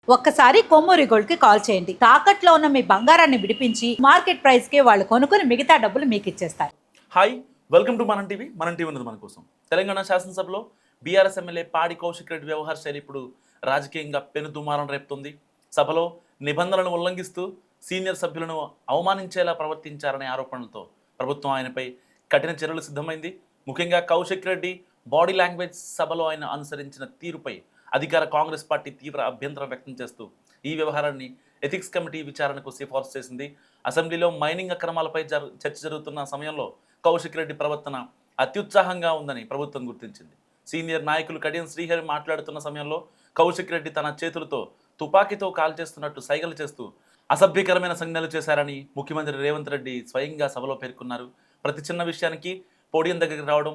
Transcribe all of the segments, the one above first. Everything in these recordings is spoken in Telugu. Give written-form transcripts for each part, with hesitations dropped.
ఒక్కసారి కొమ్మూరి గోల్డ్ కి కాల్ చేయండి. తాకట్లో ఉన్న మీ బంగారాన్ని విడిపించి మార్కెట్ ప్రైస్ కి వాళ్ళు కొనుక్కుని మిగతా డబ్బులు మీకు ఇచ్చేస్తారు. హాయ్, వెల్కమ్ టు మనం టీవీ. మనం టీవీ ఉన్నది మన కోసం. తెలంగాణ శాసనసభలో బీఆర్ఎస్ ఎమ్మెల్యే పాడి కౌశిక్ రెడ్డి వ్యవహార శైలి ఇప్పుడు రాజకీయంగా పెను దుమారం రేపుతుంది. సభలో నిబంధనలను ఉల్లంఘిస్తూ సీనియర్ సభ్యులను అవమానించేలా ప్రవర్తించారనే ఆరోపణలతో ప్రభుత్వం ఆయనపై కఠిన చర్యలు సిద్ధమైంది. ముఖ్యంగా కౌశిక్ రెడ్డి బాడీ లాంగ్వేజ్ సభలో ఆయన అనుసరించిన తీరుపై అధికార కాంగ్రెస్ పార్టీ తీవ్ర అభ్యంతరం వ్యక్తం చేస్తూ ఈ వ్యవహారాన్ని ఎథిక్స్ కమిటీ విచారణకు సిఫార్సు చేసింది. అసెంబ్లీలో మైనింగ్ అక్రమాలపై చర్చ జరుగుతున్న సమయంలో కౌశిక్ రెడ్డి ప్రవర్తన అత్యుత్సాహంగా ఉందని ప్రభుత్వం గుర్తించింది. సీనియర్ నాయకులు కడియం శ్రీహరి మాట్లాడుతున్న సమయంలో కౌశిక్ రెడ్డి తన చేతులతో తుపాకీతో కాల్ చేస్తున్నట్టు సైగలు చేస్తూ అసభ్యకరమైన సంజ్ఞలు చేశారని ముఖ్యమంత్రి రేవంత్ రెడ్డి స్వయంగా సభలో పేర్కొన్నారు. ప్రతి చిన్న విషయానికి పోడియం దగ్గరికి రావడం,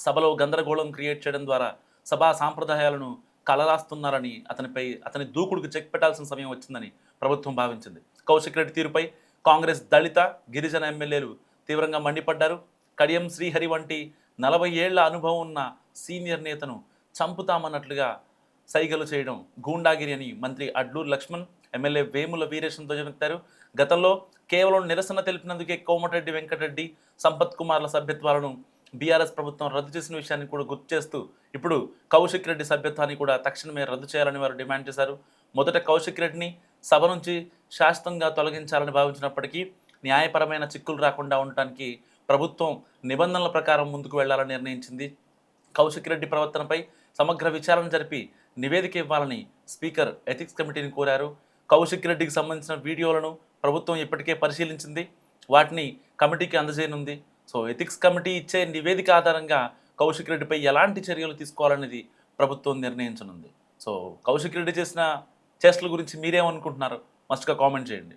సభలో గందరగోళం క్రియేట్ చేయడం ద్వారా సభా సాంప్రదాయాలను కలరాస్తున్నారని అతని దూకుడుకు చెక్ పెట్టాల్సిన సమయం వచ్చిందని ప్రభుత్వం భావించింది. కౌశిక్ రెడ్డి తీరుపై కాంగ్రెస్, దళిత, గిరిజన ఎమ్మెల్యేలు తీవ్రంగా మండిపడ్డారు. కడియం శ్రీహరి వంటి 40 ఏళ్ల అనుభవం ఉన్న సీనియర్ నేతను చంపుతామన్నట్లుగా సైగలు చేయడం గూండాగిరి అని మంత్రి అడ్లూరు లక్ష్మణ్, ఎమ్మెల్యే వేముల వీరేశంతో ధ్వజమెత్తారు. గతంలో కేవలం నిరసన తెలిపినందుకే కోమటిరెడ్డి వెంకటరెడ్డి, సంపత్ కుమార్ల సభ్యత్వాలను బీఆర్ఎస్ ప్రభుత్వం రద్దు చేసిన విషయాన్ని కూడా గుర్తు చేస్తూ ఇప్పుడు కౌశిక్ రెడ్డి సభ్యత్వాన్ని కూడా తక్షణమే రద్దు చేయాలని వారు డిమాండ్ చేశారు. మొదట కౌశిక్ రెడ్డిని సభ నుంచి శాశ్వతంగా తొలగించాలని భావించినప్పటికీ న్యాయపరమైన చిక్కులు రాకుండా ఉండటానికి ప్రభుత్వం నిబంధనల ప్రకారం ముందుకు వెళ్లాలని నిర్ణయించింది. కౌశిక్ రెడ్డి ప్రవర్తనపై సమగ్ర విచారణ జరిపి నివేదిక ఇవ్వాలని స్పీకర్ ఎథిక్స్ కమిటీని కోరారు. కౌశిక్ రెడ్డికి సంబంధించిన వీడియోలను ప్రభుత్వం ఇప్పటికే పరిశీలించింది. వాటిని కమిటీకి అందజేయనుంది. సో ఎథిక్స్ కమిటీ ఇచ్చే నివేదిక ఆధారంగా కౌశిక్ రెడ్డిపై ఎలాంటి చర్యలు తీసుకోవాలనేది ప్రభుత్వం నిర్ణయించనుంది. సో కౌశిక్ రెడ్డి చేసిన చేష్టల గురించి మీరేమనుకుంటున్నారు? మస్ట్గా కామెంట్ చేయండి.